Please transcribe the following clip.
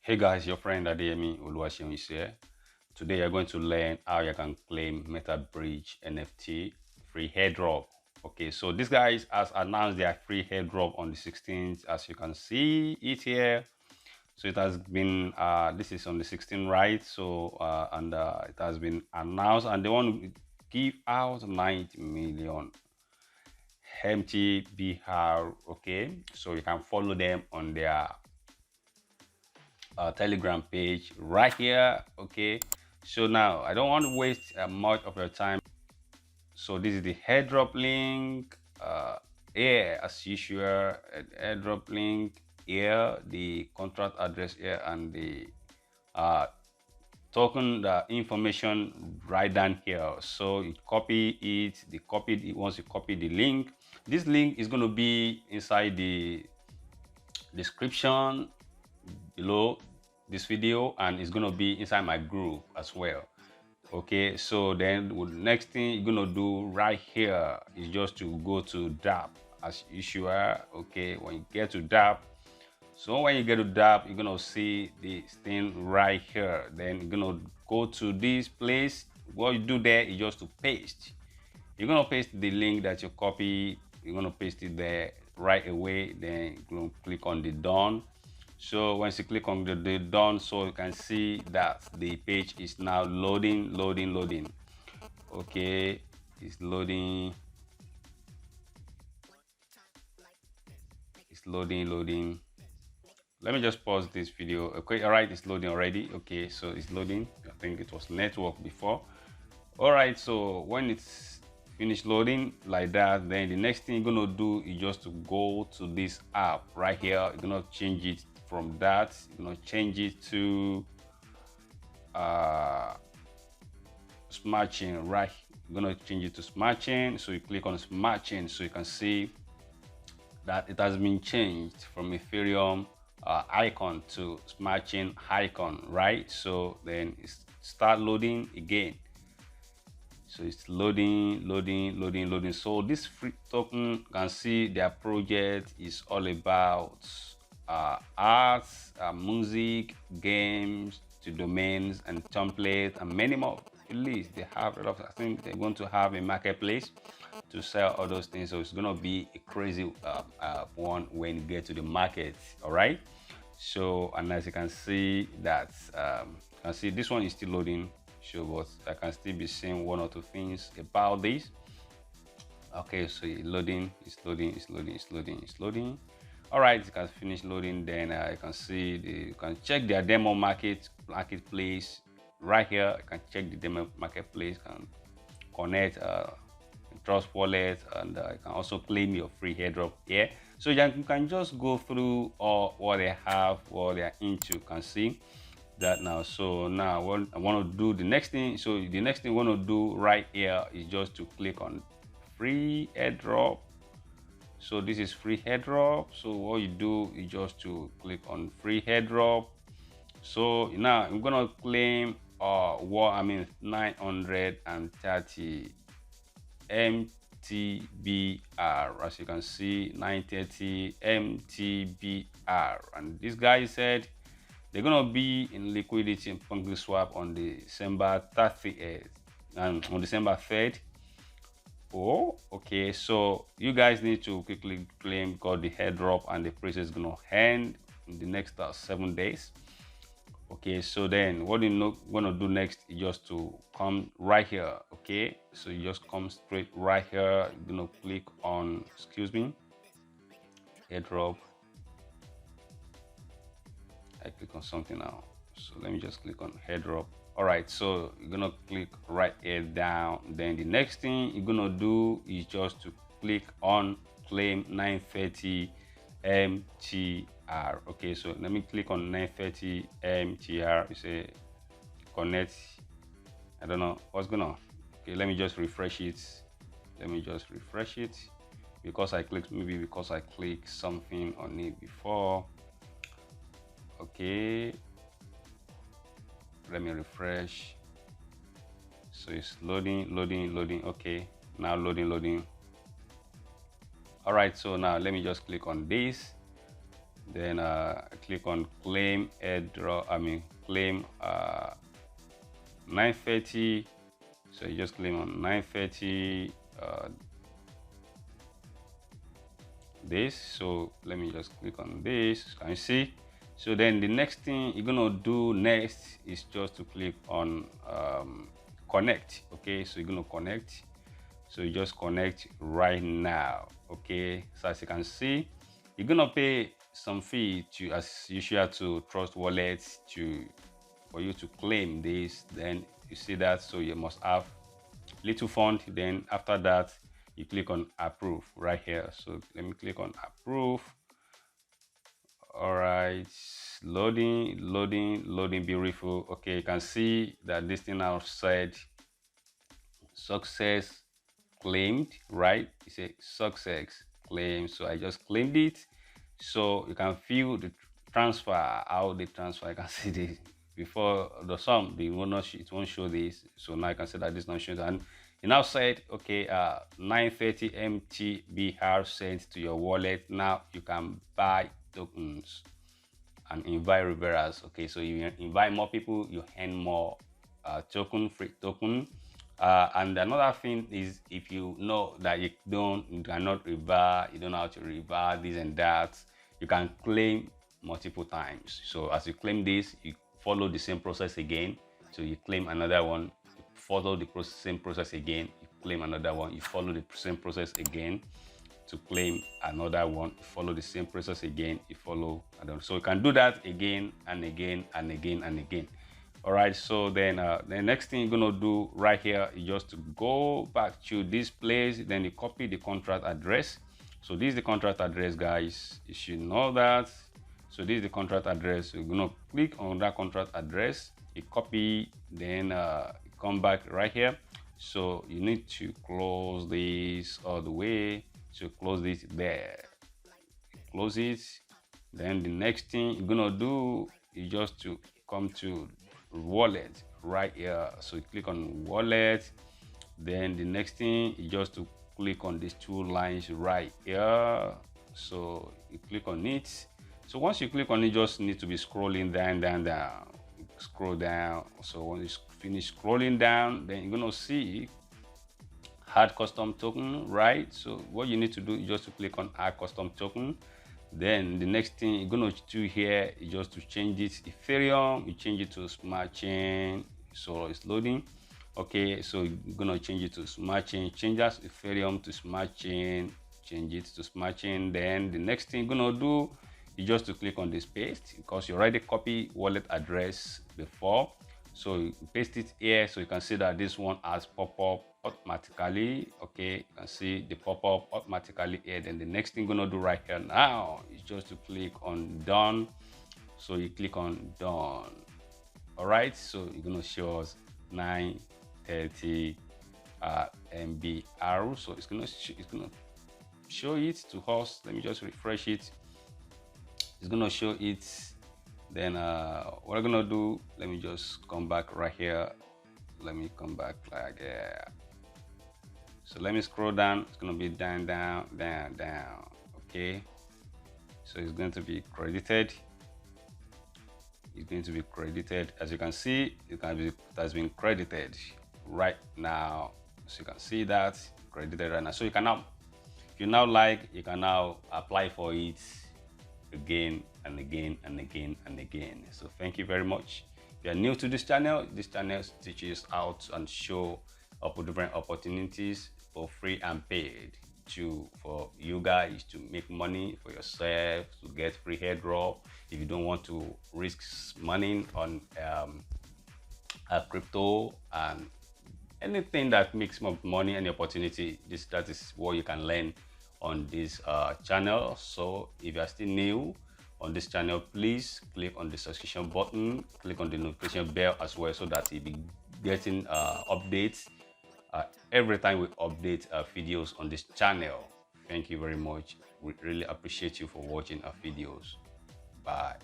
Hey guys, your friend Adeyemi Oluwaseun is here. Today you're going to learn how you can claim MetaBridge NFT free airdrop. Okay, so these guys has announced their free airdrop on the 16th, as you can see it here. So it has been this is on the 16th, right? So it has been announced, and they want to give out 90 million MTBR. Okay, so you can follow them on their Telegram page right here. Okay, so now I don't want to waste much of your time. So this is the airdrop link here, as usual. Airdrop link here, the contract address here, and the uh, token, the information right down here. So you copy it, once you copy the link, this link is going to be inside the description below this video, and it's going to be inside my group as well. Okay, so then the next thing you're going to do right here is just to go to DApp as usual. Okay, when you get to DApp, so when you get to DApp, you're going to see this thing right here. Then you're going to go to this place. What you do there is just to paste. You're going to paste the link that you copy. You're going to paste it there right away. Then you're going to click on the done. So once you click on the done, so you can see that the page is now loading. Okay, it's loading. It's loading. Let me just pause this video. Okay, all right, it's loading already. Okay, so it's loading. I think it was network before. All right, so when it's finished loading like that, then the next thing you're gonna do is just to go to this app right here. You're gonna change it from that. You're gonna change it to Smart Chain, right? You're gonna change it to Smart Chain. So you click on Smart Chain, so you can see that it has been changed from Ethereum icon to Smart Chain icon, right? So then it's start loading again. So it's loading. So this free token, you can see their project is all about arts, music, games, to domains and templates and many more. At least they have a lot of, I think they're going to have a marketplace to sell all those things. So it's going to be a crazy one when you get to the market. All right. So, and as you can see that you can see this one is still loading. Sure, but I can still be seeing one or two things about this. Okay, so it's loading. All right, you can finish loading. Then you can see you can check their demo marketplace right here. You can check the demo marketplace, can connect Trust Wallet, and you can also claim your free airdrop here. So you can just go through all what they have, what they are into. You can see that now. So now what I want to do, the next thing, so the next thing I want to do right here is just to click on free airdrop. So this is free airdrop. So what you do is just to click on free airdrop. So now I'm gonna claim 930 MTBR. As you can see, 930 MTBR, and this guy said they're gonna be in liquidity in PancakeSwap on December 30th and on December 3rd. Oh, okay. So you guys need to quickly claim, got the airdrop, and the price is gonna end in the next 7 days. Okay, so then what you gonna do next is just to come right here. Okay, so you just come straight right here. You're gonna click on, excuse me, airdrop. I click on something now, so let me just click on airdrop. All right, so you're gonna click right here down. Then the next thing you're gonna do is just to click on claim 930 MTR. Okay, so let me click on 930 MTR. You say connect. I don't know what's going on. Okay, let me just refresh it. Because I clicked, maybe because I clicked something on it before. Okay, let me refresh. So it's loading. Okay, now loading. All right, so now let me just click on this. then click on claim airdrop, claim 930. So you just claim on 930 this. So let me just click on this. Can you see? So then the next thing you're gonna do next is just to click on connect. Okay, so you're gonna connect. So you just connect right now. Okay, so as you can see, you're gonna pay some fee to, as usual, to Trust Wallet for you to claim this. Then you see that, so you must have little fund. Then after that, you click on approve right here. So let me click on approve. All right, loading, beautiful. Okay, you can see that this thing now said success claimed, right? It's a success claim. So I just claimed it. So you can feel the transfer, how the transfer. I can see this before the sum, it won't show this. So now I can see that this not showing. And you now said, okay, 930 MTBR sent to your wallet. Now you can buy tokens and invite referrals. Okay, so you invite more people, you earn more free token. And another thing is, if you know that you cannot refer, you don't know how to refer this and that, you can claim multiple times. So as you claim this, you follow the same process again. So you claim another one, you follow the same process again, you claim another one, you follow the same process again to claim another one, you follow the same process again, you follow another. So you can do that again and again and again and again. All right, so then the next thing you're gonna do right here is just to go back to this place, then you copy the contract address. So this is the contract address, guys, you should know that. So this is the contract address. You're gonna click on that contract address, you copy, then come back right here. So you need to close this all the way. So close this there, close it. Then the next thing you're gonna do is just to come to wallet right here. So you click on wallet. Then the next thing is just to click on these two lines right here. So you click on it. So once you click on it, you just need to be scrolling down. Scroll down. So when you finish scrolling down, then you're gonna see add custom token, right? So what you need to do is just to click on add custom token. Then the next thing you're gonna do here is just to change it Ethereum. You change it to smart chain. So it's loading. Okay, so you're gonna change it to smart chain. Change as Ethereum to smart chain. Change it to smart chain. Then the next thing you're gonna do is just to click on this paste, because you already copy wallet address before. So you paste it here, so you can see that this one has pop-up automatically. Okay, you can see the pop-up automatically here. Then the next thing you're gonna do right here now is just to click on done. So you click on done. All right, so you're gonna show us 930 MBR. So it's gonna show it to us. Let me just refresh it. It's gonna show it. Then what I'm gonna do, let me just come back right here. Let me come back like so let me scroll down. It's gonna be down. Okay, so it's going to be credited. It's going to be credited. As you can see, it has been credited right now. So you can see that credited right now. So you can now, if you now like, you can now apply for it again and again and again and again. So thank you very much. If you are new to this channel teaches how to and show up different opportunities for free and paid for you guys to make money for yourself, to get free airdrop. If you don't want to risk money on crypto and anything that makes more money, any opportunity, that is what you can learn on this channel. So if you are still new on this channel, please click on the subscription button, click on the notification bell as well, so that you'll be getting updates every time we update videos on this channel. Thank you very much. We really appreciate you for watching our videos. Bye.